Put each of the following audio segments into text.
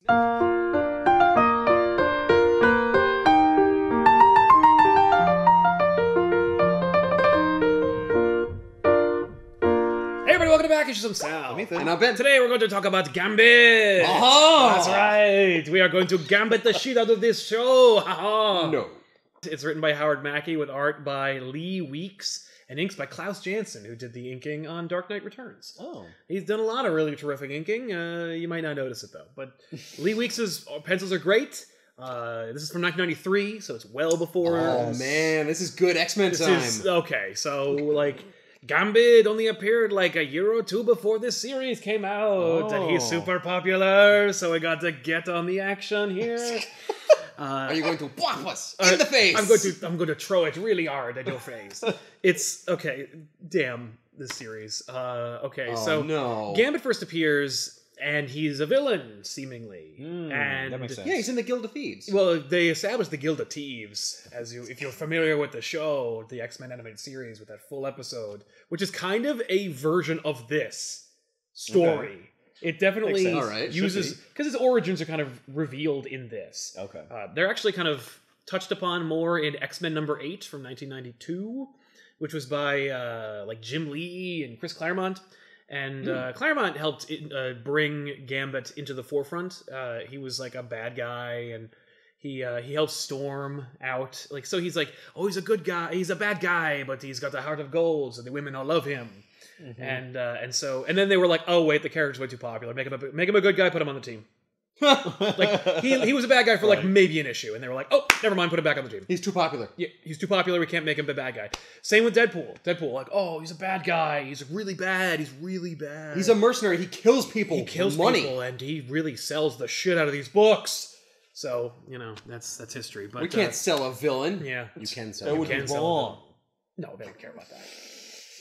Welcome back to Some Sound. And I'm Ben. Today we're going to talk about Gambit. Oh! That's right. We are going to Gambit the shit out of this show. No. It's written by Howard Mackey with art by Lee Weeks and inks by Klaus Janson, who did the inking on Dark Knight Returns. Oh. He's done a lot of really terrific inking. You might not notice it, though. But Lee Weeks' pencils are great. This is from 1993, so it's well before... Oh, man. This is good X-Men time. Okay, so, like... Gambit only appeared like a year or two before this series came out, and he's super popular, so we got to get on the action here. Are you going to whop us in the face? I'm going to throw it really hard at your face. It's okay. Damn this series. Gambit first appears. And he's a villain, seemingly. And that makes sense. Yeah, he's in the Guild of Thieves. Well, they established the Guild of Thieves, if you're familiar with the show, the X-Men animated series with that full episode, which is kind of a version of this story. Okay. It definitely uses... Because his origins are kind of revealed in this. Okay. They're actually kind of touched upon more in X-Men number 8 from 1992, which was by Jim Lee and Chris Claremont. And Claremont helped bring Gambit into the forefront. He was like a bad guy, and he helped Storm out. Like, so he's like, oh, he's a good guy. He's a bad guy, but he's got the heart of gold, so the women all love him. Mm-hmm. And then they were like, oh wait, the character's way too popular. Make him a good guy. Put him on the team. Like he was a bad guy for like maybe an issue, and they were like, oh, never mind, put him back on the team. He's too popular. Yeah, he's too popular. We can't make him a bad guy. Same with Deadpool, like, oh, he's a bad guy. He's really bad. He's a mercenary. He kills people. He kills people, and he really sells the shit out of these books. So that's history. But we can't sell a villain. Yeah, you can sell. That would be wrong. No, they don't care about that.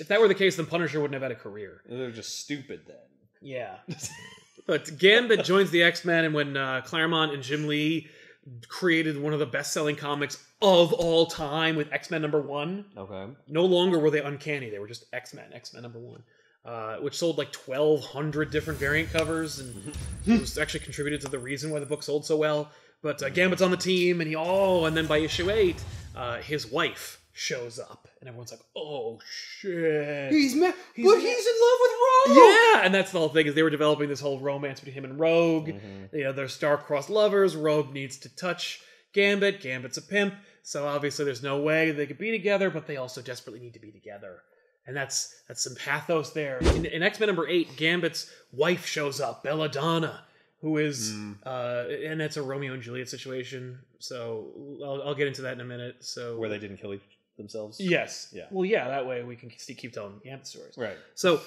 If that were the case, then Punisher wouldn't have had a career. They're just stupid then. Yeah. But Gambit joins the X-Men, and when Claremont and Jim Lee created one of the best-selling comics of all time with X-Men number 1. Okay. No longer were they Uncanny. They were just X-Men number 1. Which sold like 1,200 different variant covers, and it was actually contributed to the reason why the book sold so well. But Gambit's on the team, and then by issue 8, his wife shows up, and everyone's like, oh shit, he's in love with Rogue. Yeah, and that's the whole thing, is they were developing this whole romance between him and Rogue. They're star-crossed lovers. Rogue needs to touch Gambit. Gambit's a pimp, so obviously there's no way they could be together, but they also desperately need to be together. And that's some pathos there. In X-Men number 8, Gambit's wife shows up, Belladonna, who is, and that's a Romeo and Juliet situation. So I'll get into that in a minute. So where they didn't kill themselves? Yes. Yeah. Well, yeah, that way we can keep telling Gambit stories. Right. So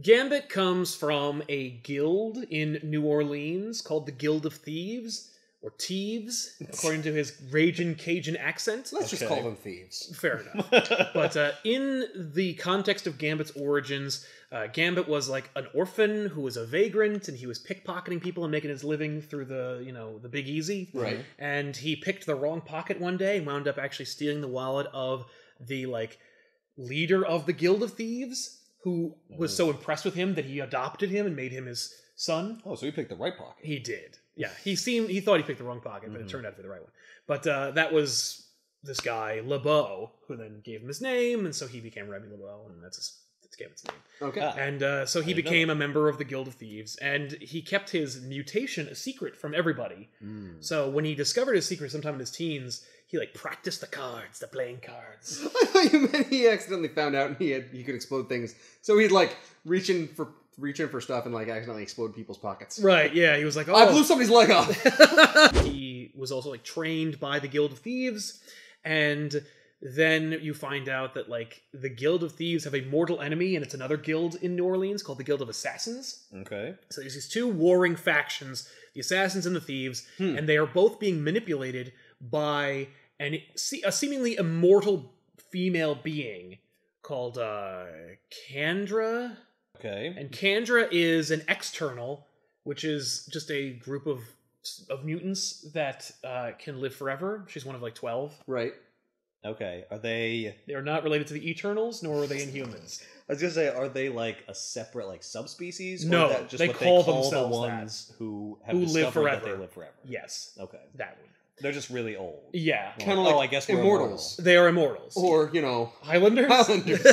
Gambit comes from a guild in New Orleans called the Guild of Thieves, or Thieves, according to his ragin' Cajun accent. Let's just call them thieves. Fair enough. But in the context of Gambit's origins, Gambit was like an orphan who was a vagrant, and he was pickpocketing people and making his living through the Big Easy. Right. And he picked the wrong pocket one day and wound up actually stealing the wallet of the leader of the Guild of Thieves, who was so impressed with him that he adopted him and made him his son. Oh, so he picked the right pocket. He did. Yeah, he thought he picked the wrong pocket, but it turned out to be the right one. But that was this guy, LeBeau, who then gave him his name, and so he became Remy LeBeau, and that's Gambit's name. Okay. And so he became a member of the Guild of Thieves, and he kept his mutation a secret from everybody. So when he discovered his secret sometime in his teens, he practiced the playing cards. I thought you meant he accidentally found out and he could explode things. So he'd reach in for stuff and accidentally explode people's pockets. Right, yeah, he was like, oh. I blew somebody's leg off. He was also trained by the Guild of Thieves, and then you find out that the Guild of Thieves have a mortal enemy, and it's another guild in New Orleans called the Guild of Assassins. Okay. So there's these two warring factions, the Assassins and the Thieves, and they are both being manipulated by a seemingly immortal female being called Kandra. Okay. And Kandra is an external, which is just a group of mutants that can live forever. She's one of 12. Right. Okay. Are they... They are not related to the Eternals, nor are they Inhumans. I was gonna say, are they like a separate like subspecies? Or No, is that just they what call the themselves ones who have Who live discovered that forever. they live forever. Yes, Okay. that one. They're just really old. Yeah, Well, Kind of like I guess we're immortals. they are immortals. Or, Highlanders. Highlanders.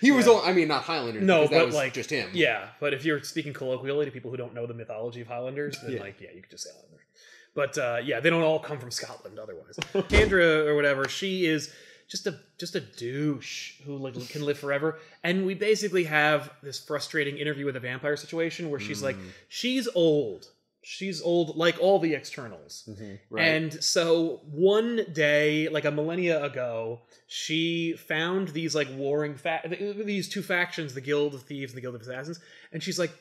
He was, I mean, not Highlanders. No, because that but was like just him. Yeah, but if you're speaking colloquially to people who don't know the mythology of Highlanders, then Yeah. you could just say Highlanders. But yeah, they don't all come from Scotland. Otherwise, Kendra or whatever, she is just a douche who like can live forever. And we basically have this frustrating interview with a vampire situation where she's like, she's old. She's old like all the externals. Right. And so one day, like a millennia ago, she found these like warring these two factions, the Guild of Thieves and the Guild of Assassins, and she's like,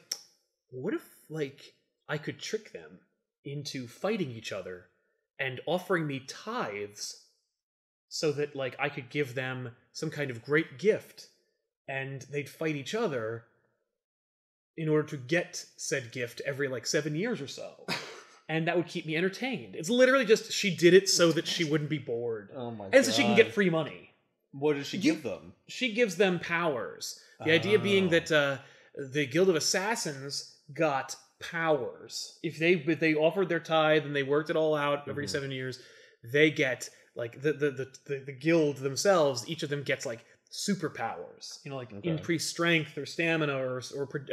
what if like I could trick them into fighting each other and offering me tithes so that like I could give them some kind of great gift and they'd fight each other in order to get said gift every like 7 years or so. And that would keep me entertained. It's literally just she did it so that she wouldn't be bored. Oh my god. And so she can get free money. What does she give them? She gives them powers. The idea being that the Guild of Assassins got powers. If they offered their tithe and they worked it all out every 7 years, they get like the guild themselves. Each of them gets like superpowers, like increased strength or stamina or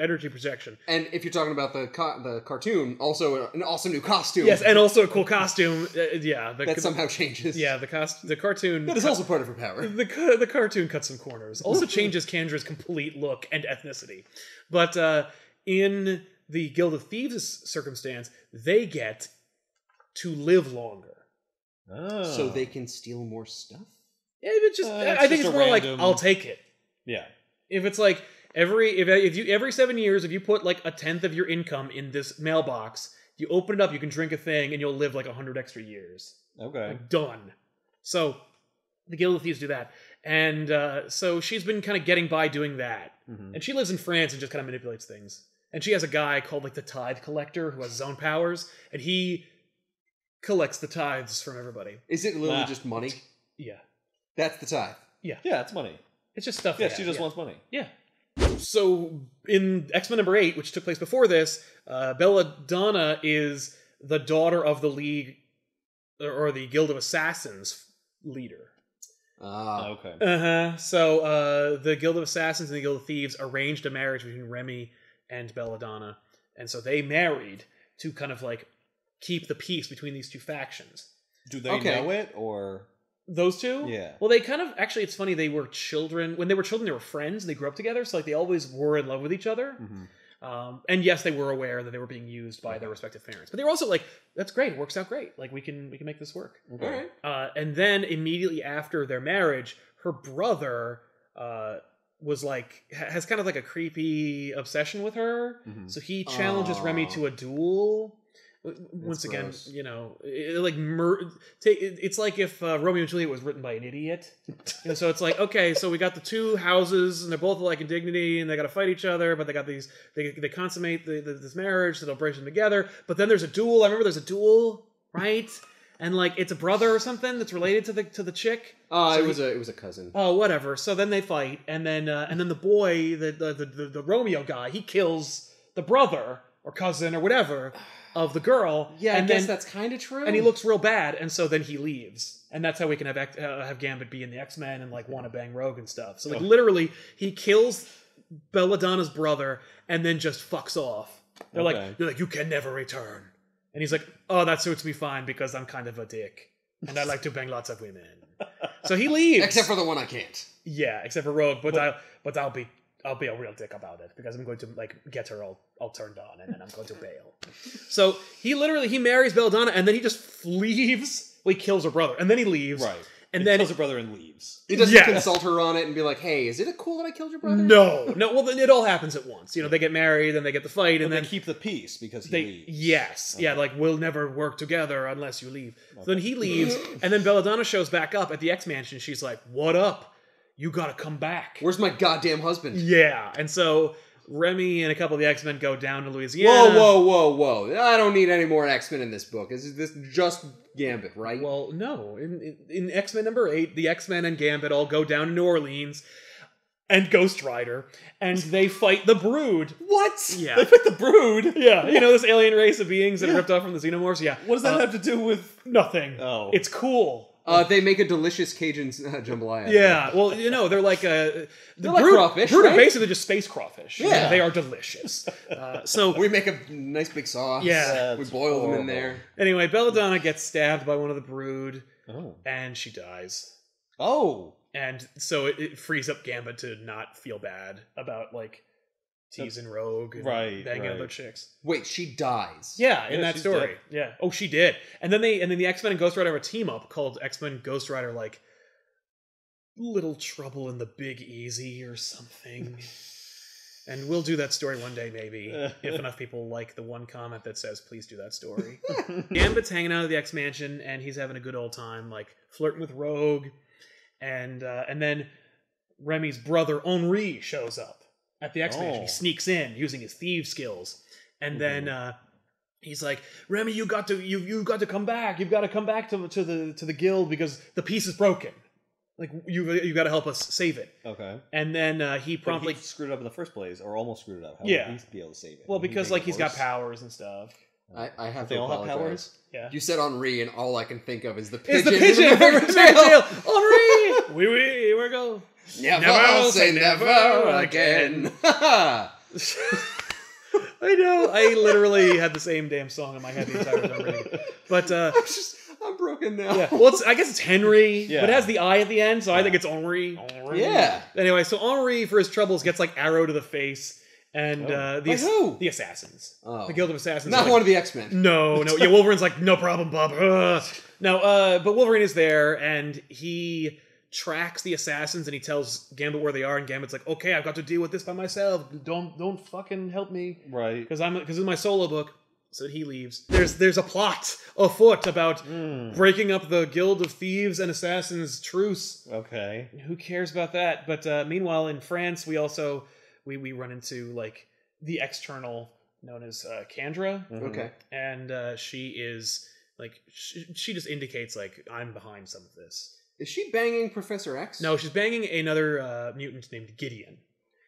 energy projection. And if you're talking about the cartoon, also an awesome new costume. Yes, and also a cool costume. Yeah, that somehow changes. Yeah, the cartoon that is also part of her power. The cartoon cuts some corners. Also changes Kendra's complete look and ethnicity. But in the Guild of Thieves' circumstance, they get to live longer. Oh. So they can steal more stuff? Yeah, it's just I think just it's a more random... like I'll take it. Yeah. If it's like every 7 years, if you put like a tenth of your income in this mailbox, you open it up, you can drink a thing, and you'll live like 100 extra years. Okay. Like, done. So the Guild of Thieves do that, and so she's been kind of getting by doing that, and she lives in France and just kind of manipulates things. And she has a guy called like the Tithe Collector who has his own powers, and he collects the tithes from everybody. Is it literally just money? Yeah. That's the tithe. Yeah. Yeah, it's money. It's just stuff. Yeah, she just wants money. Yeah. So in X-Men number 8, which took place before this, Belladonna is the daughter of the League or the Guild of Assassins leader. Okay. So the Guild of Assassins and the Guild of Thieves arranged a marriage between Remy and Belladonna, and so they married to kind of like keep the peace between these two factions. Do they know it, or those two? Yeah. Well, they kind of actually. It's funny. They were children. When they were children, they were friends. And they grew up together, so like they always were in love with each other. And yes, they were aware that they were being used by their respective parents. But they were also like, "That's great. It works out great. Like we can make this work." Okay. And then immediately after their marriage, her brother was like has kind of like a creepy obsession with her. So he challenges Remy to a duel. Once again, gross. it's like if Romeo and Juliet was written by an idiot. So it's like, okay, so we got the two houses, and they're both alike in dignity, and they got to fight each other, but they got these, they consummate this marriage, so they'll bring them together. But then there's a duel. I remember there's a duel, right? And like it's a brother or something that's related to the chick. It was a cousin. Oh, whatever. So then they fight, and then the boy, the Romeo guy, he kills the brother or cousin or whatever of the girl. Yeah, and I guess then, that's kind of true. and he looks real bad, and so then he leaves, and that's how we can have Gambit be in the X-Men and like want to bang Rogue and stuff. So like literally, he kills Belladonna's brother and then just fucks off. They're like, you can never return, and he's like, oh, that suits me fine because I'm kind of a dick and I like to bang lots of women. So he leaves, except for the one I can't. Yeah, except for Rogue, but I'll be a real dick about it because I'm going to like get her all turned on and then I'm going to bail. So he marries Belladonna and then he just leaves. Well, he kills her brother and then he leaves. Right. And then kills her brother and leaves. He doesn't consult her on it and be like, hey, is it cool that I killed your brother? No. Well, then it all happens at once. They get married, then they get the fight, and then then keep the peace because he leaves. Yes. Okay. Yeah, like we'll never work together unless you leave. Okay. So then he leaves, and then Belladonna shows back up at the X-Mansion. She's like, "What up? You gotta come back. Where's my goddamn husband?" Yeah. And so Remy and a couple of the X-Men go down to Louisiana. Whoa. I don't need any more X-Men in this book. Is this just Gambit, right? Well, no. In X-Men number 8, the X-Men and Gambit all go down to New Orleans and Ghost Rider, and they fight the Brood. What? Yeah. They picked the Brood? Yeah, you know this alien race of beings that ripped off from the Xenomorphs? Yeah. What does that have to do with... Nothing. Oh. It's cool. They make a delicious Cajun jambalaya. Yeah, well, you know, they're like the like Brood, crawfish, Brood are right? basically just space crawfish. Yeah. They are delicious. So We make a nice big sauce. Yeah. We boil them in there. anyway, Belladonna gets stabbed by one of the Brood, Oh. and she dies. Oh. And so it frees up Gambit to not feel bad about, like, teasing Rogue and banging other chicks. Wait, she dies. Yeah, in Yeah, that she's story. dead. Yeah. Oh, she did. And then the X-Men and Ghost Rider have a team up called X-Men Ghost Rider, like, Little Trouble in the Big Easy or something. And we'll do that story one day, maybe, if enough people like the one comment that says, please do that story. Gambit's hanging out at the X-Mansion, and he's having a good old time, like, flirting with Rogue. And then Remy's brother, Henri, shows up at the X-Mansion. He sneaks in using his thief skills. And then he's like, Remy, you got to come back. You've got to come back to the guild because the peace is broken. Like, you got to help us save it. Okay. And then he promptly... But he screwed it up in the first place, or almost screwed it up. How would he be able to save it? Well, Would he because, make like, it he's got worse? powers and stuff. I have They to all have apologize. powers? Yeah. You said Henri, and all I can think of is the It's pigeon. the pigeon in the from Fairy Tale. Henri! Oui, we go. Never say never again. I know. I literally had the same damn song in my head the entire time reading. But I'm broken now. yeah. Well, I guess it's Henry, Yeah. but it has the I at the end, so I think it's Henri. Yeah. Anyway, so Henri, for his troubles, gets like arrow to the face, and By who? the Assassins, Oh. the Guild of Assassins. Not are like, one of the X-Men. No. Yeah, Wolverine's like, no problem, Bob. No, but Wolverine is there, and he tracks the assassins, and he tells Gambit where they are, and Gambit's like, okay, I've got to deal with this by myself. Don't fucking help me, Right. because it's my solo book. So he leaves. There's a plot afoot about breaking up the Guild of Thieves and Assassins truce. Okay. Who cares about that? But meanwhile, in France, we also we run into like the external known as Kandra, Okay. and she is like she just indicates like I'm behind some of this. Is she banging Professor X? No, she's banging another mutant named Gideon.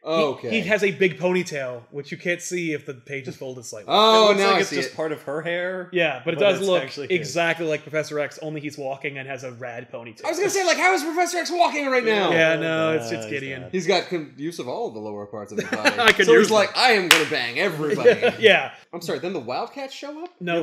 Oh, okay. He has a big ponytail, which you can't see if the page is folded slightly. Oh, it looks now like I it's see just it. part of her hair. Yeah, but it But does it's look actually his. exactly like Professor X, only he's walking and has a rad ponytail. I was gonna say, like, how is Professor X walking right now? Yeah, no, it's he's Gideon. not. He's got use of all of the lower parts of his body. I could so use he's like, I am gonna bang everybody. Yeah. I'm sorry, then the Wildcats show up? No, Yeah,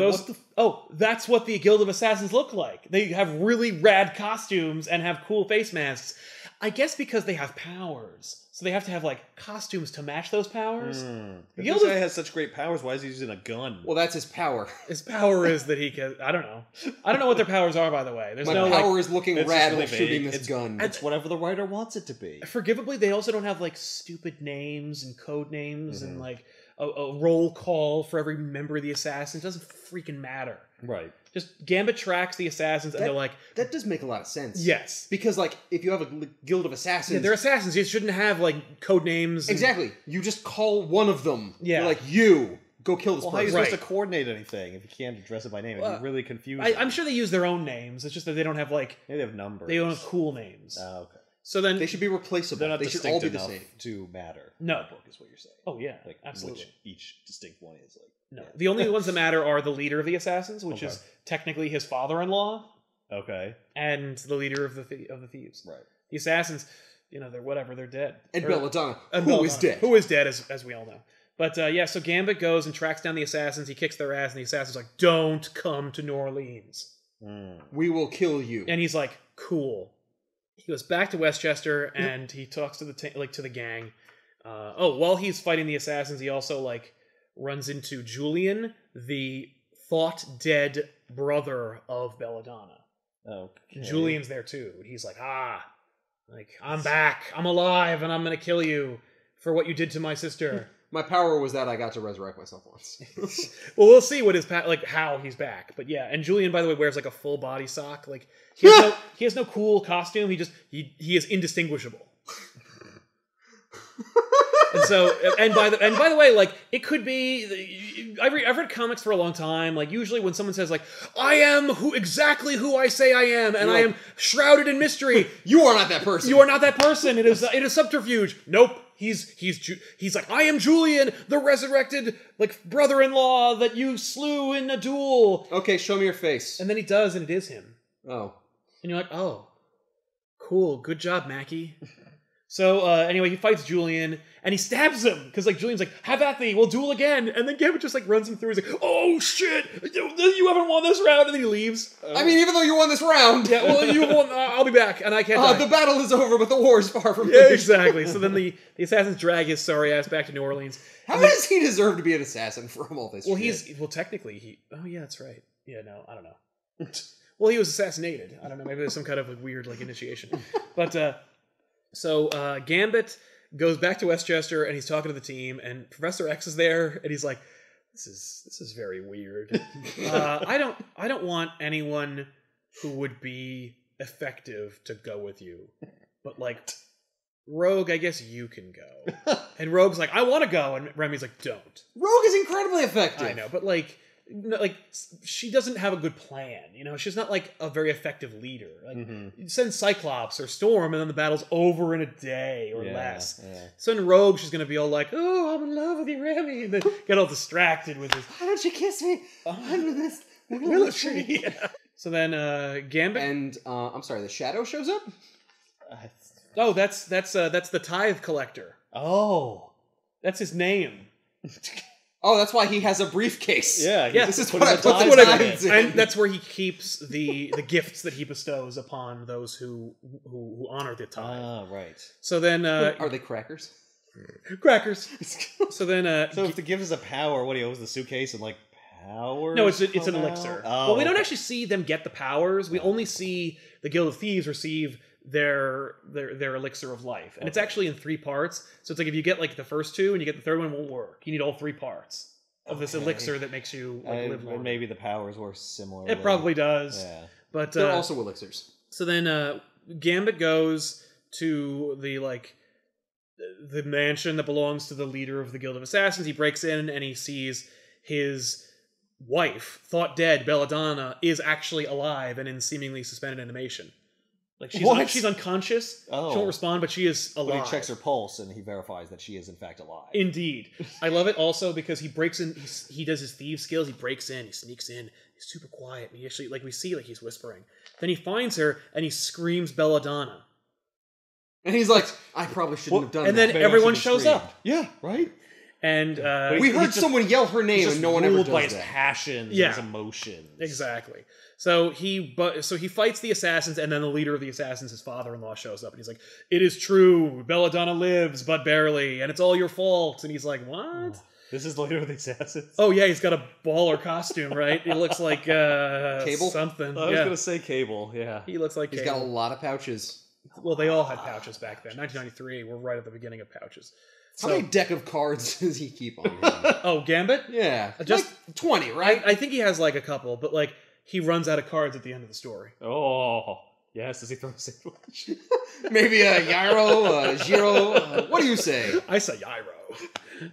those... that's what the Guild of Assassins look like. They have really rad costumes and have cool face masks. I guess because they have powers. So they have to have, like, costumes to match those powers. If Guild this of- guy has such great powers, why is he using a gun? Well, that's his power. His power is that he can... I don't know. I don't know what their powers are, by the way. There's My no, power like... is looking it's rad just while really shooting vague. this gun. It's whatever the writer wants it to be. Forgivably, they also don't have, like, stupid names and code names and, like, a roll call for every member of the Assassins. It doesn't freaking matter. Right. Just Gambit tracks the Assassins, and they're like, That does make a lot of sense. yes. Because, like, if you have a guild of assassins... Yeah, they're Assassins. You shouldn't have, like, code names. And... Exactly. You just call one of them. Yeah. You're like, you, go kill this Well, how are you person. supposed to coordinate anything if you can't address it by name? It'd be really confusing. I'm sure they use their own names. It's just that they don't have, like... Maybe they have numbers. They don't have cool names. Oh, okay. So then... They should be replaceable. They're not They should all distinct be the enough same. to matter. No. In the book is what you're saying. Oh, yeah. Like Absolutely. which each distinct one is like. No. Yeah. The only ones that matter are the leader of the Assassins, which is technically his father-in-law, Okay. and the leader of the thieves. Right. The Assassins, they're whatever, they're dead. And Or- Belladonna, and who is Belladonna, dead. Who is dead, as we all know. But yeah, so Gambit goes and tracks down the Assassins, he kicks their ass, and the Assassin's like, don't come to New Orleans. We will kill you. And he's like, cool. He goes back to Westchester, and he talks to the gang. While he's fighting the Assassins, he also, like, runs into Julian, the thought-dead brother of Belladonna. Okay. Julian's there, too. He's like, I'm back. I'm alive, and I'm gonna kill you for what you did to my sister. My power was that I got to resurrect myself once. Well, we'll see what his how he's back. But yeah, and Julian, by the way, wears like a full body sock. Like he has no cool costume. He is indistinguishable. And by the way, like, it could be. I've read comics for a long time. Like, usually when someone says like, "I am exactly who I say I am, and I am shrouded in mystery," you are not that person. You are not that person. It is subterfuge. Nope. He's like, "I am Julian, the resurrected like brother-in-law that you slew in a duel." Okay, show me your face. And then he does, and it is him. Oh. And you're like, "Oh, cool. Good job, Mackie." So anyway, he fights Julian, and he stabs him because like Julian's like, "Have at thee, we'll duel again." And then Gambit just like runs him through. He's like, "Oh shit, you haven't won this round," and then he leaves. I mean, even though you won this round, yeah, well, you won. I'll be back, and I can't. Die. The battle is over, but the war is far from yeah, finished. exactly. So then the assassins drag his sorry ass back to New Orleans. How does he deserve to be an assassin from all this? Well, shit? Technically he. Oh yeah, that's right. Yeah, no, I don't know. Well, he was assassinated. I don't know. Maybe there's some kind of like weird like initiation. But so Gambit goes back to Westchester and he's talking to the team, and Professor X is there, and he's like, "This is very weird. I don't want anyone who would be effective to go with you, but like Rogue, I guess you can go." And Rogue's like, "I want to go," and Remy's like, "Don't." Rogue is incredibly effective. I know, but like. No, like she doesn't have a good plan, you know. She's not like a very effective leader. Like send Cyclops or Storm, and then the battle's over in a day or less. Yeah. So in Rogue, she's gonna be all like, "Oh, I'm in love with you, Remy," and then get all distracted with this. "Why don't you kiss me under this willow tree?" Yeah. So then Gambit and I'm sorry, the Shadow shows up. Oh, that's the Tithe collector. Oh, that's his name. Oh, that's why he has a briefcase. Yeah. This is what I put the tithes in. And that's where he keeps the gifts that he bestows upon those who honor the tithe. Ah, right. So then, are they crackers? Crackers. So then, so if the gift is a power, what do he owes the suitcase and like powers? No, it's an elixir. Oh, well, we don't actually see them get the powers. We only see the Guild of Thieves receive their elixir of life, and it's actually in 3 parts. So it's like if you get like the first 2 and you get the third one, it won't work. You need all 3 parts of this elixir that makes you like, live longer. Maybe the powers were similar. It probably does. Yeah, but they're also elixirs. So then Gambit goes to the mansion that belongs to the leader of the Guild of Assassins. He breaks in and he sees his wife, thought dead, Belladonna, is actually alive and in seemingly suspended animation. Like she's unconscious. Oh. She won't respond, but she is alive. But he checks her pulse and he verifies that she is in fact alive. Indeed. I love it also because he breaks in. He does his thieves skills. He breaks in. He sneaks in. He's super quiet. And he actually we see he's whispering. Then he finds her and he screams Belladonna. And he's like, "I probably shouldn't have done that." And then everyone shows up. Yeah, right. And we heard someone yell her name, and no one ever does by his that. Passions, and his emotions. Exactly. So he fights the assassins, and then the leader of the assassins, his father-in-law, shows up, and he's like, "It is true, Belladonna lives, but barely, and it's all your fault." And he's like, "What?" Oh, this is the leader of the assassins? Oh yeah, he's got a baller costume, right? He looks like Cable? something. I was gonna say Cable. Yeah, he looks like He's Cable. got a lot of pouches. Well, they all had pouches back then. 1993, we're right at the beginning of pouches. How many deck of cards does he keep on him? Oh, Gambit? Yeah. Just like 20, right? I think he has like a couple, but like he runs out of cards at the end of the story. Oh, yes. Does he throw a sandwich? Maybe a gyro, a gyro. What do you say? I say gyro.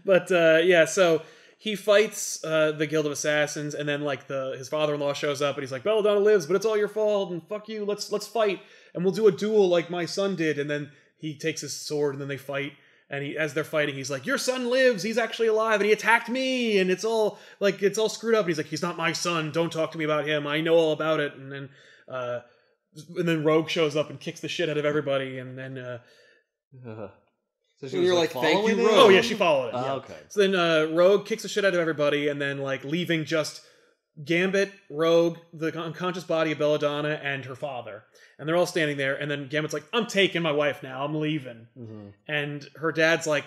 But yeah, so he fights the Guild of Assassins, and then like his father-in-law shows up, and he's like, "Belladonna lives, but it's all your fault, and fuck you. Let's fight, and we'll do a duel like my son did." And then he takes his sword, and then they fight. And as they're fighting, he's like, "Your son lives. He's actually alive, and he attacked me, and it's all screwed up." And he's like, "He's not my son. Don't talk to me about him. I know all about it." And then Rogue shows up and kicks the shit out of everybody, and then so you're like, "Thank you, Rogue." Oh yeah, she followed it. Yeah. Okay. So then Rogue kicks the shit out of everybody, and then like leaving just Gambit, Rogue, the unconscious body of Belladonna, and her father. And they're all standing there, and then Gambit's like, "I'm taking my wife now, I'm leaving." Mm-hmm. And her dad's like,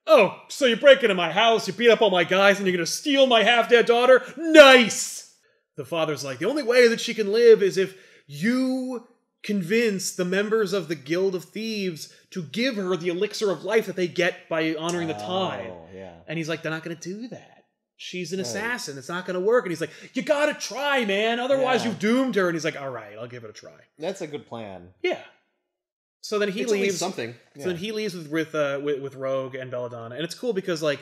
"Oh, so you break into my house, you beat up all my guys, and you're gonna steal my half-dead daughter? Nice!" The father's like, "The only way that she can live is if you convince the members of the Guild of Thieves to give her the elixir of life that they get by honoring the tithe." Yeah. And he's like, "They're not gonna do that. She's an assassin. It's not going to work." And he's like, "You got to try, man. Otherwise, you've doomed her." And he's like, "All right, I'll give it a try." That's a good plan. Yeah. So then he It's at least leaves. something. So then he leaves with Rogue and Belladonna, and it's cool because like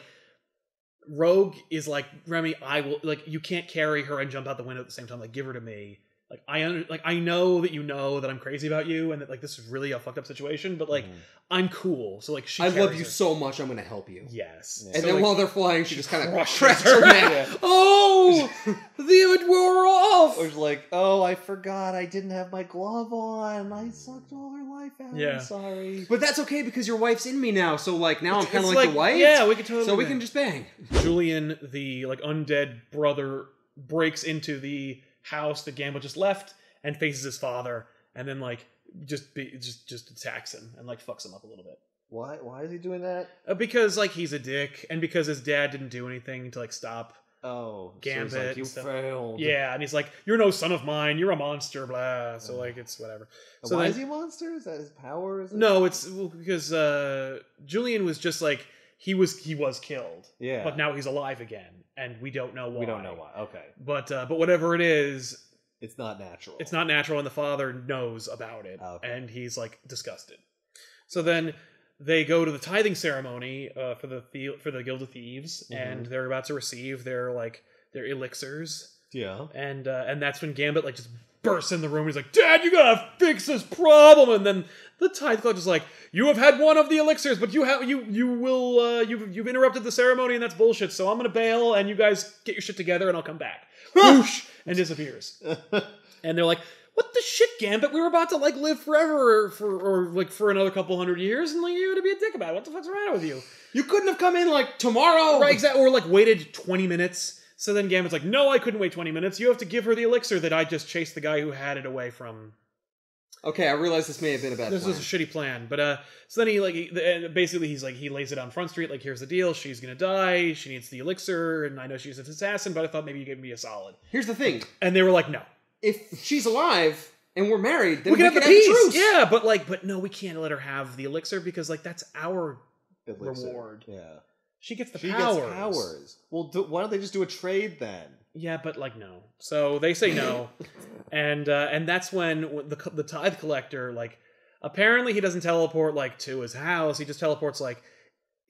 Rogue is like, Remy, I will, like, you can't carry her and jump out the window at the same time. Like, give her to me. Like, I know that you know that I'm crazy about you and that like this is really a fucked up situation, but like I'm cool. So like I love you so much. I'm going to help you. Yes. And so, then like, while they're flying, she just kind of crushes cracks her. her neck. Oh, the wore off. Or it's like, oh, I forgot I didn't have my glove on. I sucked all her life out. Yeah. I'm sorry. But that's okay because your wife's in me now. So like now I'm kind of It's like the wife. Yeah, we can totally. So we bang. can just bang. Julian, the like undead brother, breaks into the house that Gambit just left and faces his father, and then like just attacks him and like fucks him up a little bit. Why is he doing that? Because like he's a dick, and because his dad didn't do anything to like stop. Oh, Gambit so he's like, you and stuff. failed. Yeah, and he's like, "You're no son of mine. You're a monster." Blah. So like it's whatever. And So why then, is he a monster? Is that his power? Is it? No, it's because Julian was just like he was killed. Yeah. But now he's alive again, and we don't know why. We don't know why. Okay. But whatever it is, It's not natural. it's not natural, and the father knows about it, Okay. and he's like disgusted. So then they go to the tithing ceremony for the Guild of Thieves, and they're about to receive their elixirs, Yeah. and that's when Gambit like just bursts in the room. He's like, "Dad, you gotta fix this problem!" And then the tithe collector's like, "You have had one of the elixirs, but you've interrupted the ceremony, and that's bullshit. So I'm gonna bail, and you guys get your shit together, and I'll come back." Whoosh, and disappears. And they're like, "What the shit, Gambit? We were about to like live forever for another couple hundred years, and like you're gonna be a dick about it. What the fuck's the matter with you?" You couldn't have come in like tomorrow. Right, exactly. Or like waited 20 minutes. So then Gambit's like, "No, I couldn't wait 20 minutes. You have to give her the elixir that I just chased the guy who had it away from." Okay, I realize this may have been a bad This plan. was a shitty plan, but so then basically he lays it on Front Street. Like, here's the deal: she's gonna die. She needs the elixir, and I know she's an assassin, but I thought maybe you could be a solid. Here's the thing. And they were like, "No, If she's alive and we're married, then we can have the truce. peace." Yeah, but no, we can't let her have the elixir because like that's our Elixir. reward. Yeah. She gets the She powers. gets powers. Well, why don't they just do a trade then? Yeah, but like no. So they say no, and that's when the tithe collector, like, apparently he doesn't teleport like to his house. He just teleports like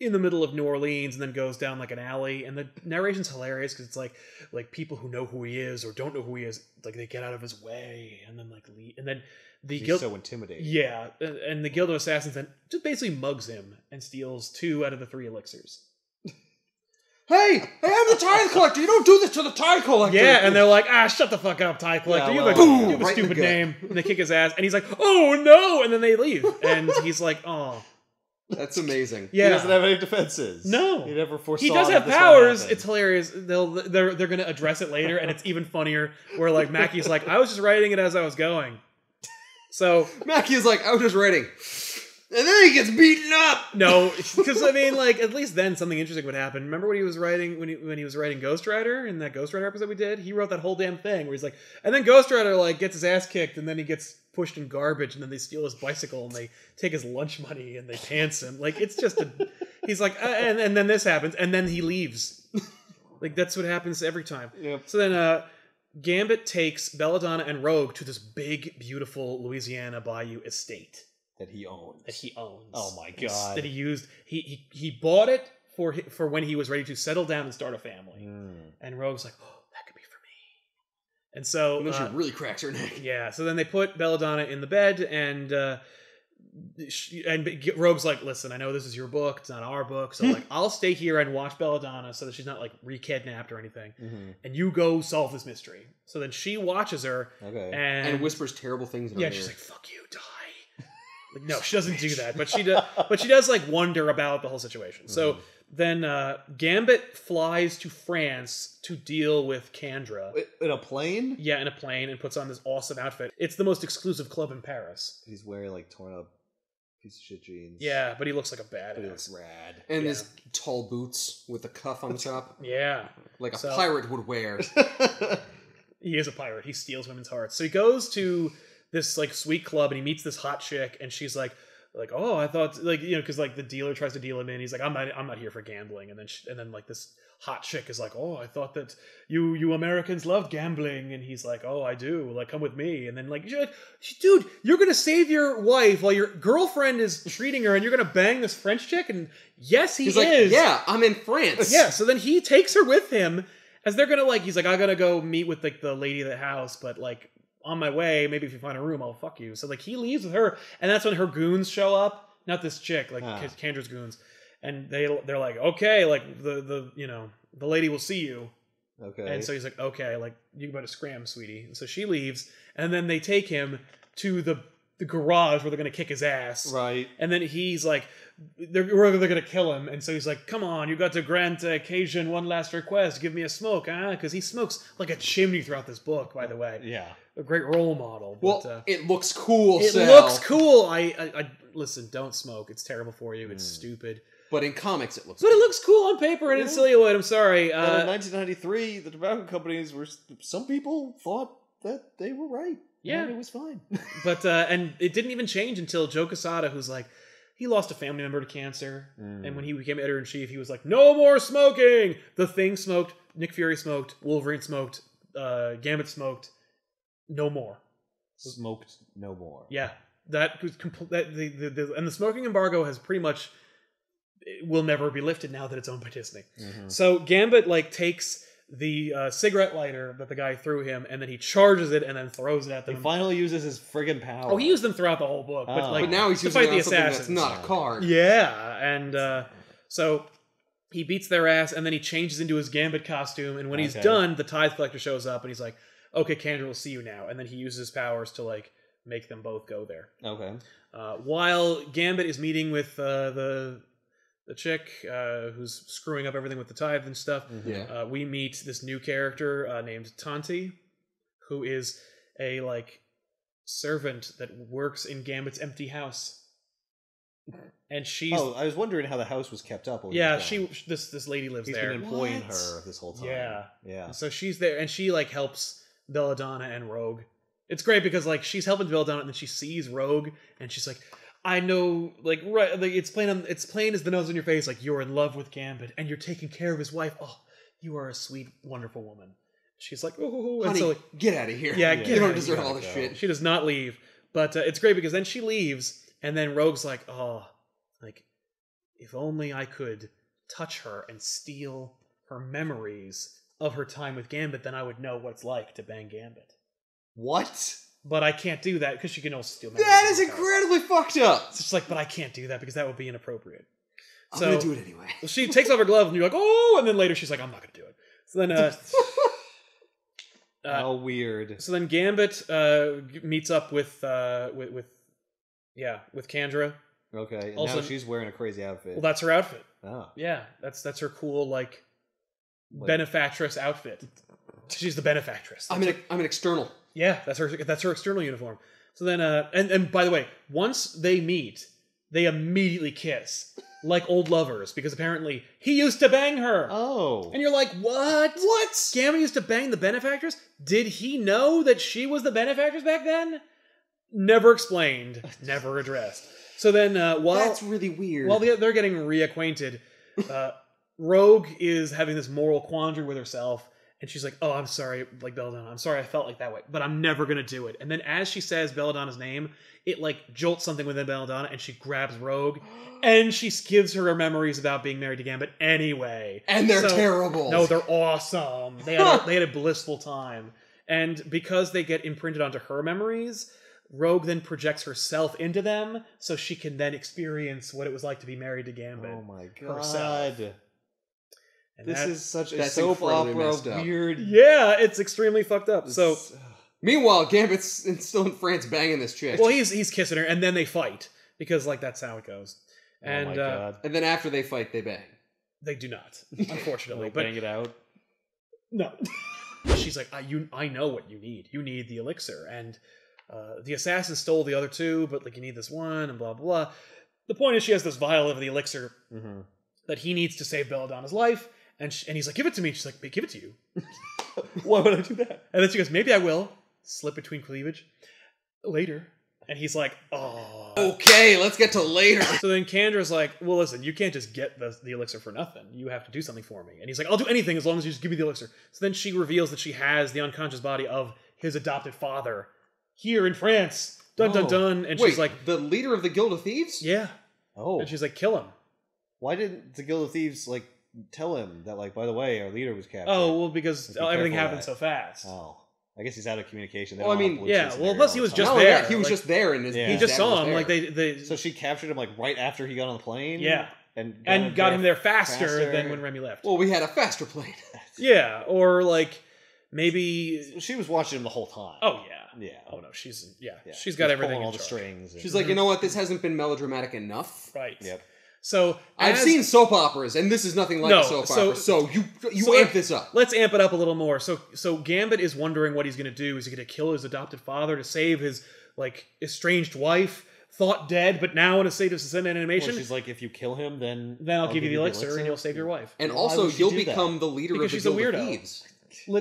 in the middle of New Orleans and then goes down like an alley. And the narration's hilarious because it's like people who know who he is or don't know who he is, like they get out of his way and then like leave. And then the He's guild, so intimidating. yeah, and the Guild of Assassins then just basically mugs him and steals 2 out of the 3 elixirs. Hey, I'm the tithe collector. You don't do this to the tithe collector. Yeah, and they're like, shut the fuck up, tithe collector. Yeah, you have well, a right in the stupid gut. name. And they kick his ass, and he's like, "Oh no!" And then they leave, and he's like, "Oh, That's amazing. yeah." He doesn't have any defenses. No. He never foresaw He does that have this would powers. happen. It's hilarious. They're gonna address it later, and it's even funnier. Where like Mackey's like, "I was just writing it as I was going." So Mackie is like, I was just writing. And then he gets beaten up. no, because I mean, like at least then something interesting would happen. Remember when he was writing when he was writing Ghost Rider in that Ghost Rider episode we did? He wrote that whole damn thing where he's like, and then Ghost Rider like gets his ass kicked, and then he gets pushed in garbage, and then they steal his bicycle and they take his lunch money and they pants him. Like it's just he's like, and then this happens, and then he leaves. Like that's what happens every time. Yep. So then Gambit takes Belladonna and Rogue to this big, beautiful Louisiana Bayou estate that he owns. that he owns. Oh my god. That he used. He bought it for when he was ready to settle down and start a family. And Rogue's like, "Oh, that could be for me." And so And then she really cracks her neck. yeah. So then they put Belladonna in the bed, and Rogue's like, "Listen, I know this is your book. It's not our book. So like, I'll stay here and watch Belladonna so that she's not like re-kidnapped or anything. And you go solve this mystery." So then she watches her, Okay. And whispers terrible things in her yeah, ear. she's like, "Fuck you, die." Like, no, she doesn't do that, but she does. But she does like wonder about the whole situation. So then Gambit flies to France to deal with Kendra. In a plane? Yeah, in a plane, and puts on this awesome outfit. It's the most exclusive club in Paris. He's wearing like torn up piece of shit jeans. Yeah, but he looks like a But he looks badass. rad. And yeah. his tall boots with the cuff on top. Yeah, Like a So- pirate would wear. he is a pirate. He steals women's hearts. So he goes to this like sweet club and he meets this hot chick, and she's like, like, oh, I thought, like, you know, because like the dealer tries to deal him in. He's like, I'm not here for gambling. And then like this hot chick is like, oh, I thought that you Americans loved gambling. And he's like, oh, I do. Like, come with me. And then like, dude, you're gonna save your wife while your girlfriend is treating her, and you're gonna bang this French chick. And yes, he's like, is. yeah, I'm in France. Yeah. So then he takes her with him as they're gonna like. He's like, I gotta go meet with like the lady of the house, but like, on my way, maybe if you find a room, I'll fuck you. So like he leaves with her, and that's when her goons show up. Not this chick, like Kandra's goons, and they're like, okay, like the you know, the lady will see you. Okay. And so he's like, okay, like you better scram, sweetie. And so she leaves, and then they take him to the garage where they're gonna kick his ass. Right. And then he's like, they're gonna kill him, and so he's like, come on, you got to grant Cajun one last request. Give me a smoke, huh? Because he smokes like a chimney throughout this book, by the way. Yeah. A great role model. Well, but, it looks cool. it Sal. looks cool. I listen. Don't smoke. It's terrible for you. It's stupid. But in comics, it looks. But it looks cool on paper and in silhouette. I'm sorry. But in 1993, the tobacco companies were. Some people thought that they were right. Yeah, and it was fine. But and it didn't even change until Joe Quesada, who's like, he lost a family member to cancer, and when he became editor in chief, he was like, no more smoking. The Thing smoked. Nick Fury smoked. Wolverine smoked. Gambit smoked. No more. Smoked no more. Yeah, that was and the smoking embargo has pretty much will never be lifted now that it's owned by Disney. So Gambit like takes the cigarette lighter that the guy threw him, and then he charges it and then throws it at them. He finally uses his friggin' power. Oh, he used them throughout the whole book, but like, but now he's to using fight it the on something assassins. that's not a card. Yeah, and so he beats their ass, and then he changes into his Gambit costume, and when he's done, the Tithe Collector shows up, and he's like, okay, Kandra will see you now. And then he uses his powers to like make them both go there. Okay. While Gambit is meeting with the chick who's screwing up everything with the tithe and stuff, we meet this new character named Tanti, who is a like servant that works in Gambit's empty house. And she's... Oh, I was wondering how the house was kept up. Yeah, this lady lives there. He's been employing her this whole time. Yeah. Yeah. So she's there, and she like helps Belladonna and Rogue. It's great because like she's helping Belladonna, and then she sees Rogue, and she's like, I know, like, right, like it's plain as the nose on your face, like you're in love with Gambit, and you're taking care of his wife. Oh, you are a sweet, wonderful woman. She's like, oh, honey, and so, like, get out of here. Yeah, you don't deserve all this shit. She does not leave, but it's great because then she leaves, and then Rogue's like, oh, like if only I could touch her and steal her memories of her time with Gambit, then I would know what it's like to bang Gambit. What? But I can't do that because she can also steal memories. That is incredibly fucked up. It's just like, but I can't do that because that would be inappropriate. I'm gonna do it anyway. She takes off her glove, and you're like, oh, and then later she's like, I'm not gonna do it. So then, how weird. So then Gambit meets up with Kandra. Okay, and also, now she's wearing a crazy outfit. Well, that's her outfit. Oh. Yeah, that's her cool like benefactress outfit. She's the benefactress. I'm an external. Yeah, that's her external uniform. So then, and by the way, once they meet, they immediately kiss like old lovers because apparently he used to bang her. Oh, and you're like, what? What? Gambit used to bang the benefactress? Did he know that she was the benefactress back then? Never explained. Never addressed. So then, while that's really weird. While they're getting reacquainted, Rogue is having this moral quandary with herself. And she's like, oh, I'm sorry, like, Belladonna, I'm sorry I felt like that way, but I'm never going to do it. And then as she says Belladonna's name, it, like, jolts something within Belladonna, and she grabs Rogue, and she gives her memories about being married to Gambit anyway. And they're terrible. No, they're awesome. They had a blissful time. And because they get imprinted onto her memories, Rogue then projects herself into them, so she can then experience what it was like to be married to Gambit. Oh my god. Herself. And this is such a soap opera weird. Yeah, it's extremely fucked up. So, meanwhile, Gambit's still in France banging this chick. Well, he's kissing her, and then they fight because like that's how it goes. And oh my god! And then after they fight, they bang. They do not, unfortunately. Bang it out. No. She's like, I know what you need. You need the elixir, and the assassin stole the other two, but like you need this one, and blah blah blah. The point is, she has this vial of the elixir that he needs to save Belladonna's life. And he's like, give it to me. She's like, give it to you. Why would I do that? And then she goes, maybe I will. Slip between cleavage. Later. And he's like, oh. Okay, let's get to later. So then Kandra's like, well, listen, you can't just get the elixir for nothing. You have to do something for me. And he's like, I'll do anything as long as you just give me the elixir. So then she reveals that she has the unconscious body of his adopted father here in France. Dun, dun, dun. And Wait, she's like, the leader of the Guild of Thieves? yeah. Oh. And she's like, kill him. Why didn't the Guild of Thieves, like, tell him that, like, by the way, our leader was captured? Oh, well, because Be everything careful happened so fast. Oh. I guess he's out of communication. They Well, don't I have mean, police yeah, in well, there plus all he the was time. just No, there. yeah, he was Like, just there, and his Yeah. He his just dad saw was him. there. Like, they So she captured him, like, right after he got on the plane? yeah. And Got him there faster than when Remy left. Well, we had a faster plane. Yeah, or like maybe. She was watching him the whole time. Oh yeah. Yeah. Oh no, she's Yeah. she's got everything. Pulling all in the charge. strings. She's like, you know what? This hasn't been melodramatic enough. Right. Yep. So I've seen soap operas, and this is nothing like No, a soap so- opera. So you so amp this up. Let's amp it up a little more. So Gambit is wondering what he's going to do. Is he going to kill his adopted father to save his like estranged wife, thought dead, but now in a state of suspended animation? Well, she's like, if you kill him, then Then I'll give you the elixir, and you'll save your wife. And Why also, would she you'll do that? become the leader Because of the she's a Guild of weirdo. Thieves.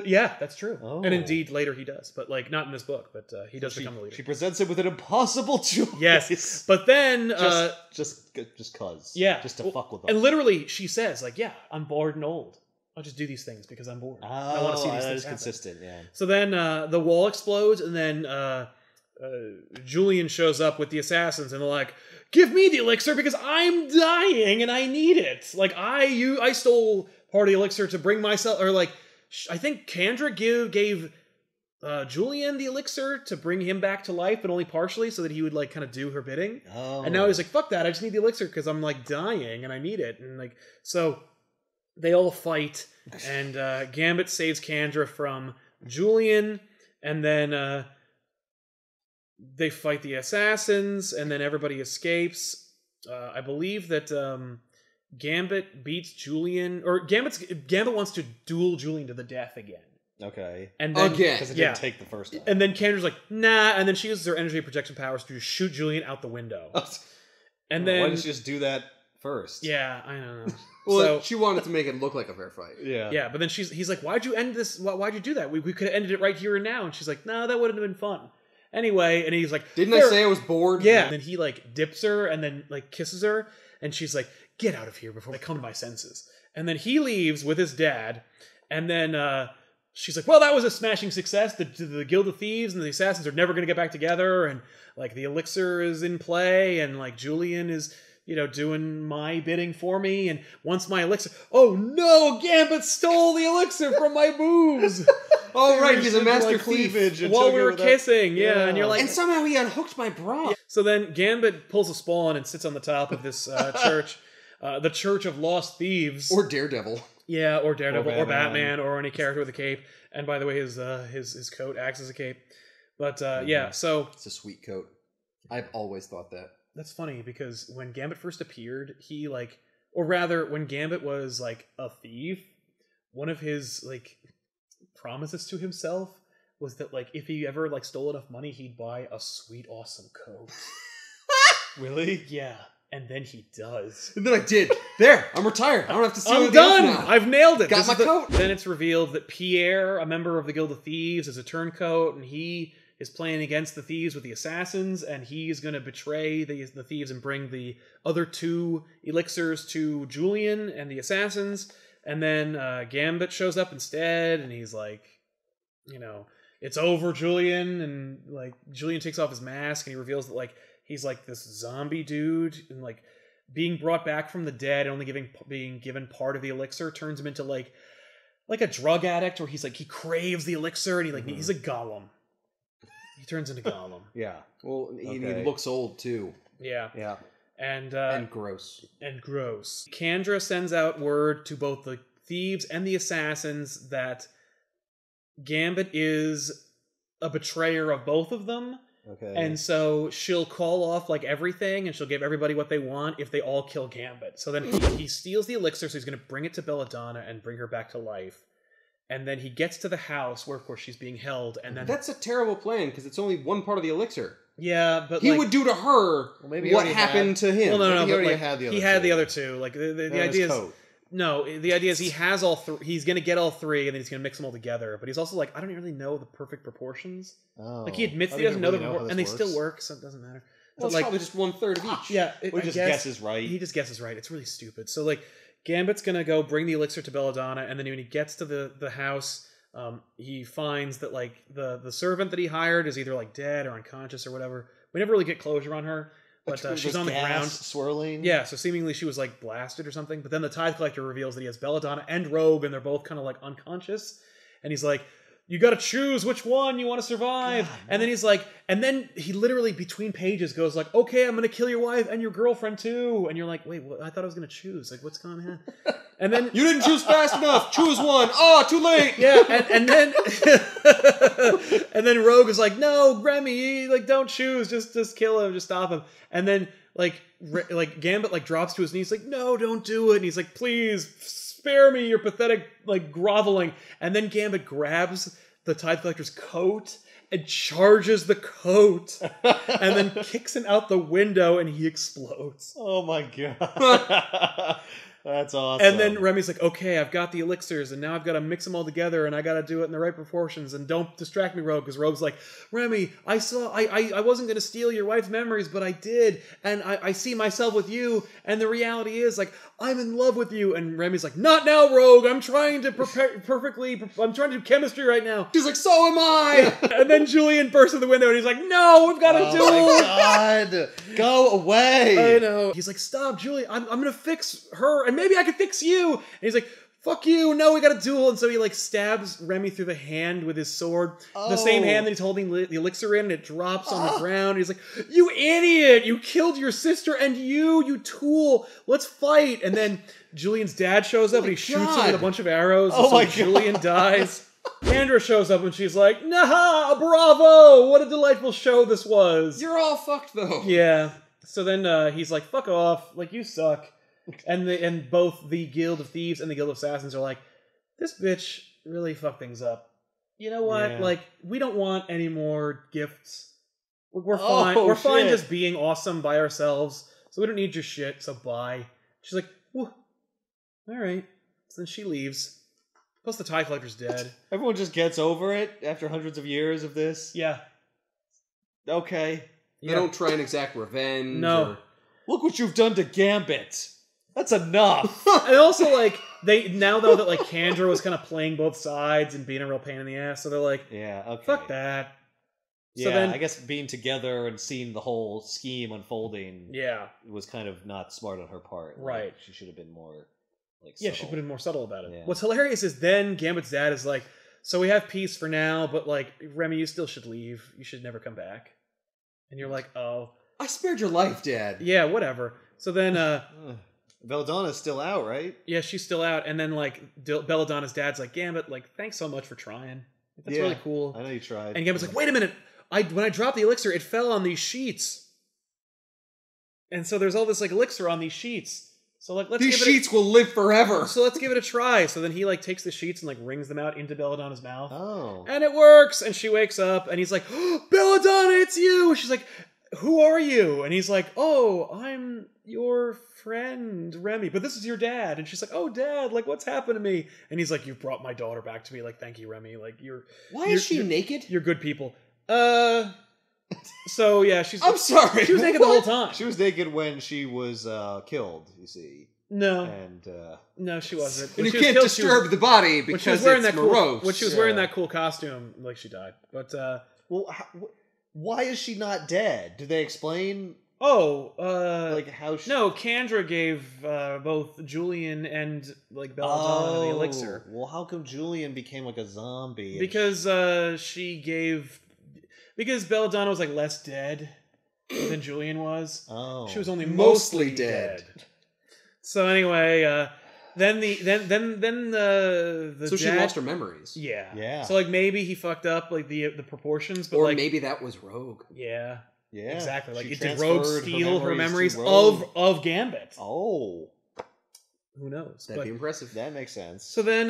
Yeah, that's true. Oh. And indeed, later he does, but like not in this book. But he does She, become the leader. she presents him with an impossible choice. Yes, but then just cause. yeah, Just to well, fuck with them. and literally she says like, "Yeah, I'm bored and old. I'll just do these things because I'm bored. I want to see these that things is happen." consistent. Yeah. So then the wall explodes, and then Julian shows up with the assassins, and they're like, "Give me the elixir because I'm dying and I need it. Like I stole part of the elixir to bring myself, or like I think Kandra gave Julian the elixir to bring him back to life, but only partially, so that he would like kind of do her bidding. Oh. And now he's like, fuck that, I just need the elixir because I'm like dying and I need it. And like, so they all fight, and Gambit saves Kandra from Julian, and then they fight the assassins, and then everybody escapes. I believe that Gambit beats Julian, or Gambit wants to duel Julian to the death again. Okay. And then, Again. Because it yeah. didn't take the first time. And then Kandra's like, nah, and then she uses her energy projection powers to just shoot Julian out the window. And Why then, didn't she just do that first? yeah, I don't know. Well, So, she wanted to make it look like a fair fight. Yeah. yeah, but then he's like, why'd you end this? Why'd you do that? We could have ended it right here and now. And she's like, no, that wouldn't have been fun. Anyway, and he's like, Didn't I say I was bored? Yeah. And then he like dips her and then like kisses her, and she's like, get out of here before I come to my senses. And then he leaves with his dad, and then she's like, well, that was a smashing success. The Guild of Thieves and the Assassins are never going to get back together, and like the elixir is in play, and like Julian is, you know, doing my bidding for me, and once my elixir, oh no, Gambit stole the elixir from my boobs Oh, right, he's a Into, master like, thief. cleavage and while took we it were without- kissing, yeah, and you're like, And somehow he unhooked my bra. so then Gambit pulls a spawn and sits on the top of this church, the Church of Lost Thieves, Or Daredevil. yeah, or Daredevil, or Batman. Batman, or any character with a cape. And by the way, his coat acts as a cape. But yeah, so It's a sweet coat. I've always thought that. that's funny because when Gambit first appeared, he like, or rather, when Gambit was like a thief, one of his like promises to himself was that like if he ever like stole enough money, he'd buy a sweet, awesome coat. Really? Yeah, and then he does. And then I did. There, I'm retired. I don't have to see I'm anything else done. now. I've nailed it. Got This my is the- coat. Then it's revealed that Pierre, a member of the Guild of Thieves, is a turncoat, and he is playing against the thieves with the assassins, and he's going to betray the thieves and bring the other two elixirs to Julian and the assassins. And then Gambit shows up instead, and he's like, you know, it's over, Julian. And like Julian takes off his mask, and he reveals that like he's like this zombie dude, and like being brought back from the dead, only being given part of the elixir turns him into like a drug addict, where he's like he craves the elixir, and he like he's a golem. He turns into Gollum. Yeah. Well, he Okay. looks old, too. Yeah. Yeah. And gross. and gross. Kandra sends out word to both the thieves and the assassins that Gambit is a betrayer of both of them. Okay. And so she'll call off like everything, and she'll give everybody what they want if they all kill Gambit. So then he steals the elixir, so he's going to bring it to Belladonna and bring her back to life. And then he gets to the house where, of course, she's being held. And then That's a terrible plan, because it's only one part of the elixir. yeah, but He like, would do to her maybe he what already happened to him. well, no, Maybe he but already like, had the other he had two. the other two. Like the And his idea is coat. No, the idea is he has all three. He's gonna get all three, and then he's gonna mix them all together. But he's also like, I don't really know the perfect proportions. Oh. Like he admits I that he don't doesn't know the really proportions, how and they this still works. work, so it doesn't matter. Well, But it's like, probably just 1/3 of each. yeah, Or I just guess guesses right. He just guesses right. It's really stupid. So like, Gambit's gonna go bring the elixir to Belladonna, and then when he gets to the house, he finds that like the servant that he hired is either like dead or unconscious or whatever. We never really get closure on her. But she's on the ground, swirling. Yeah, so seemingly she was like blasted or something. But then the Tithe Collector reveals that he has Belladonna and Rogue, and they're both kind of like unconscious. And he's like, "You got to choose which one you want to survive." God, and then he's like, and then he literally between pages goes like, "Okay, I'm gonna kill your wife and your girlfriend too." And you're like, "Wait, what? I thought I was gonna choose. Like, what's going on?" And then You didn't choose fast enough. Choose one. Oh, too late. yeah, and then and then Rogue is like, "No, Remy, like don't choose, just kill him, just stop him." And then like Gambit like drops to his knees, like, "No, don't do it." And he's like, "Please spare me your pathetic like groveling." And then Gambit grabs the Tithe Collector's coat and charges the coat, and then kicks him out the window, and he explodes. Oh my god. That's awesome. And then Remy's like, "Okay, I've got the elixirs, and now I've got to mix them all together, and I got to do it in the right proportions. And don't distract me, Rogue." Because Rogue's like, "Remy, I wasn't going to steal your wife's memories, but I did, and I see myself with you. And the reality is, like, I'm in love with you." And Remy's like, "Not now, Rogue. I'm trying to prepare perfectly. I'm trying to do chemistry right now." He's like, "So am I." And then Julian bursts in the window, and he's like, "No, we've got to do Oh it." my god. Go away. I know. He's like, "Stop, Julian. I'm gonna fix her, and maybe I can fix you." And he's like, "Fuck you. No, we got a duel." And so he like stabs Remy through the hand with his sword. The same hand that he's holding the elixir in, and it drops on the ground. He's like, "You idiot. You killed your sister, and you tool. Let's fight." And then Julian's dad shows up, and he shoots him with a bunch of arrows. Oh and so my God. Julian dies. Kendra shows up, and she's like, "Nah, bravo. What a delightful show this was." You're all fucked though. Yeah. So then he's like, "Fuck off. Like, you suck." And both the Guild of Thieves and the Guild of Assassins are like, "This bitch really fucked things up. You know what? Yeah. Like, we don't want any more gifts. We're fine. We're fine shit. just being awesome by ourselves. So we don't need your shit, so bye." She's like, "Whew. All right." So then she leaves. Plus the Tithe Collector's dead. Everyone just gets over it after hundreds of years of this. Yeah. Okay. They don't try and exact revenge. No. Or... Look what you've done to Gambit. That's enough. And also, like, they now know that, like, Kendra was kind of playing both sides and being a real pain in the ass, so they're like, Yeah, okay. fuck that. Yeah, So then, I guess being together and seeing the whole scheme unfolding yeah, was kind of not smart on her part. Like, right. she should have been more, like, yeah, subtle. she should have been more subtle about it. Yeah. What's hilarious is then Gambit's dad is like, "So we have peace for now, but, like, Remy, you still should leave. You should never come back." And you're like, "Oh. I spared your life, Dad. Yeah, whatever." So then, Belladonna's still out, right? yeah, she's still out, and then, like, Belladonna's dad's like, "Gambit, like, thanks so much for trying. That's Yeah, really cool." I know you tried. And Gambit's like, "Wait a minute. When I dropped the elixir, it fell on these sheets. And so there's all this, like, elixir on these sheets. So, like, let's These give it sheets will live forever. So let's give it a try." So then he, like, takes the sheets and, like, wrings them out into Belladonna's mouth. Oh. And it works! And she wakes up, and he's like, "Oh, Belladonna, it's you!" She's like, "Who are you?" And he's like, "Oh, I'm your friend, Remy, but this is your dad." And she's like, "Oh, Dad, like, what's happened to me?" And he's like, "You brought my daughter back to me. Like, thank you, Remy. Like, Why is she naked? you're good people." So yeah, she's. I'm sorry. She was naked the whole time. She was naked when she was killed, you see. No, And, no, she wasn't. And When you she was can't killed, she was- disturb the body when she was because wearing it's that cool, morose. when she was wearing that cool costume, like, she died. But well, why is she not dead? Do they explain, like, how she... no, Kendra gave both Julian and, like, Belladonna the elixir. Well, how come Julian became, like, a zombie? Because because Belladonna was, like, less dead than Julian was. Oh. She was only Mostly mostly dead. dead. So anyway, then the So she dad, lost her memories. Yeah. Yeah. So, like, maybe he fucked up, like, the proportions, but, Or like, maybe that was Rogue. yeah, Yeah. exactly. Like, She did Rogue transferred steal her memories to Rogue. of Gambit? Oh. Who knows? That'd But- be impressive. That makes sense. So then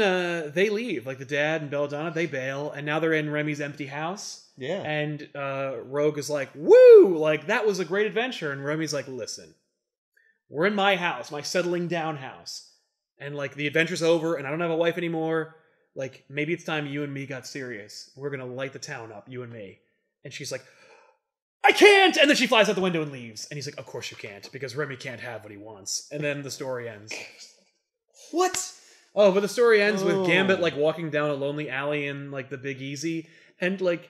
they leave, like, the dad and Belladonna, they bail, and now they're in Remy's empty house. Yeah. And Rogue is like, "Woo! Like, that was a great adventure." And Remy's like, "Listen, we're in my house, my settling down house. and like the adventure's over, and I don't have a wife anymore. Like maybe it's time you and me got serious. We're gonna light the town up, you and me." And she's like, "I can't!" And then she flies out the window and leaves. And he's like, "Of course you can't, because Remy can't have what he wants." And then the story ends. What? Oh, but the story ends with Gambit like walking down a lonely alley in like the Big Easy, and like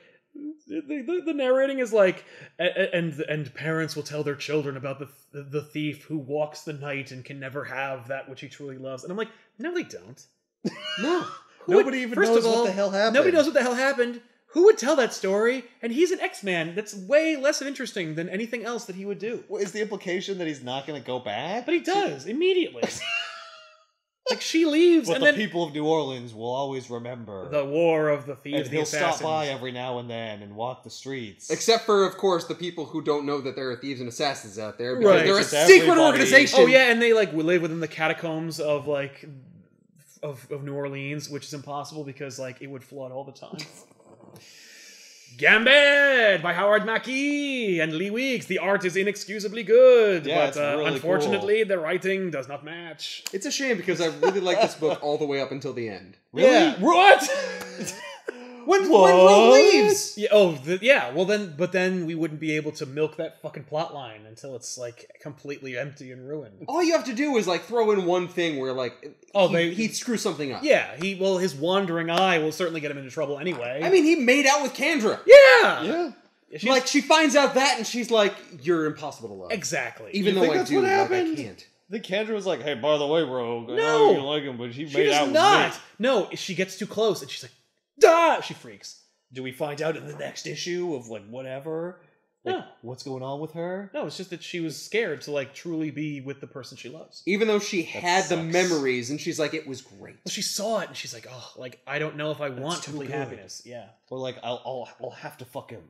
the narrating is like, and parents will tell their children about the thief who walks the night and can never have that which he truly loves. And I'm like, no, they don't. No. Nobody even knows what the hell happened. Nobody knows what the hell happened. Who would tell that story? And he's an X-Man. That's way less interesting than anything else that he would do. Well, is the implication that he's not going to go back? But he does, immediately. Like, she leaves, but and the then people of New Orleans will always remember. The War of the Thieves, and the he'll Assassins. stop by every now and then and walk the streets. Except for, of course, the people who don't know that there are thieves and assassins out there. Because Right. they're a Just secret everybody. organization. Oh, yeah, and they, like, live within the catacombs of, like, of New Orleans, which is impossible because, like, it would flood all the time. Gambit by Howard Mackie and Lee Weeks. The art is inexcusably good, Yeah, but it's really unfortunately the writing does not match. It's a shame because I really like this book all the way up until the end. Really? Yeah. What? When Rogue leaves! Yeah, well then we wouldn't be able to milk that fucking plot line until it's like completely empty and ruined. All you have to do is like throw in one thing where like he'd screw something up. Yeah, his wandering eye will certainly get him into trouble anyway. I mean, he made out with Kendra. Yeah! Like, she finds out that and she's like, "You're impossible to love." Exactly. Even You though think I that's do, what like, happened? I can't. The Kendra was like, "Hey, by the way, Rogue, I No! know you like him, but he She made out does with not! me." No, she gets too close and she's like, "Duh!" She freaks. Do we find out in the next issue of like whatever? Like, No. What's going on with her? No, it's just that she was scared to like truly be with the person she loves. Even though she had the sucks. memories and she's like, "It was great." Well, she saw it and she's like, "Oh, like I don't know if I want too complete good. happiness." Yeah, Or like, I'll have to fuck him,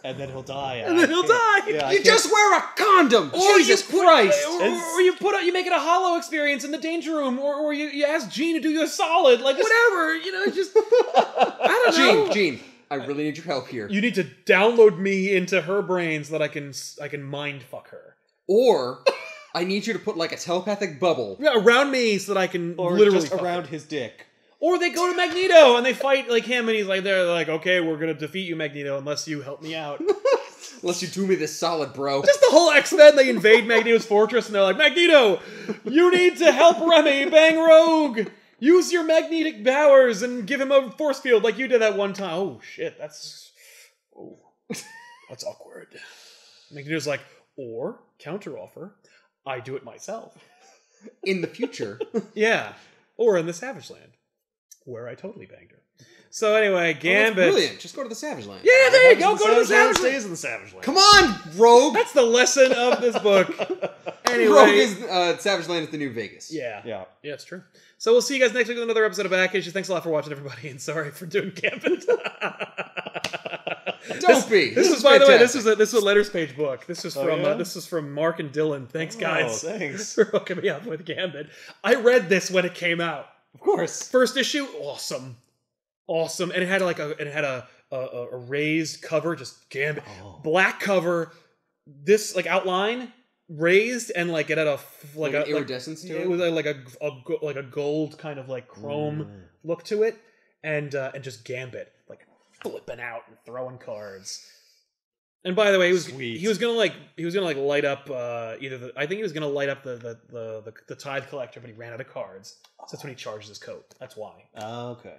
and then he'll die. and then he'll die. Yeah, You just wear a condom! Or Jesus Christ! or you make it a hollow experience in the danger room, or you ask Gene to do you a solid, like whatever, just I don't know. Gene, I really need your help here. You need to download me into her brain so that I can mind fuck her. Or I need you to put like a telepathic bubble. Yeah, around me so that I can or literally just fuck around her. his dick. Or they go to Magneto and they fight like him, and they're like, "Okay, we're gonna defeat you, Magneto, unless you help me out." Unless you do me this solid, bro. Just the whole X-Men, they invade Magneto's fortress and they're like, "Magneto, you need to help Remy bang Rogue. Use your magnetic powers and give him a force field like you did that one time." Oh shit, that's awkward. Magneto's like, "Or counteroffer, I do it myself." In the future. Yeah, or in the Savage Land, where I totally banged her. So anyway, Oh, Gambit. that's brilliant. Just go to the Savage Land. Yeah, there you go. Go to the Savage Land. Stays in the Savage Land. Come on, Rogue! That's the lesson of this book. Anyway, Rogue is, Savage Land is the new Vegas. yeah, Yeah. it's true. So we'll see you guys next week with another episode of Back Issues. Thanks a lot for watching, everybody, and sorry for doing Gambit. Don't be. This was, by the way, this is a letters page book. This was from yeah? this was from Mark and Dylan. Thanks, guys. Oh, thanks. For hooking me up with Gambit. I read this when it came out. Of course. First issue, awesome, and it had a raised cover, just Gambit, black cover. This like outline raised, and like it had a like an iridescence to it. It was like a gold kind of like chrome look to it, and just Gambit like flipping out and throwing cards. And by the way, he was gonna light up I think he was gonna light up the Tithe collector, but he ran out of cards. So that's when he charged his coat. That's why. Okay.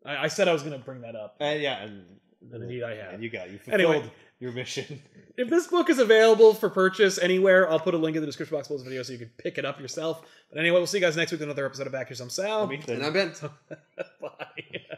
I said I was gonna bring that up. Yeah, And indeed I have. And you fulfilled your mission. If this book is available for purchase anywhere, I'll put a link in the description box below this video so you can pick it up yourself. But anyway, we'll see you guys next week with another episode of Back Here's I'm Sal. And I'm Ben. Bye.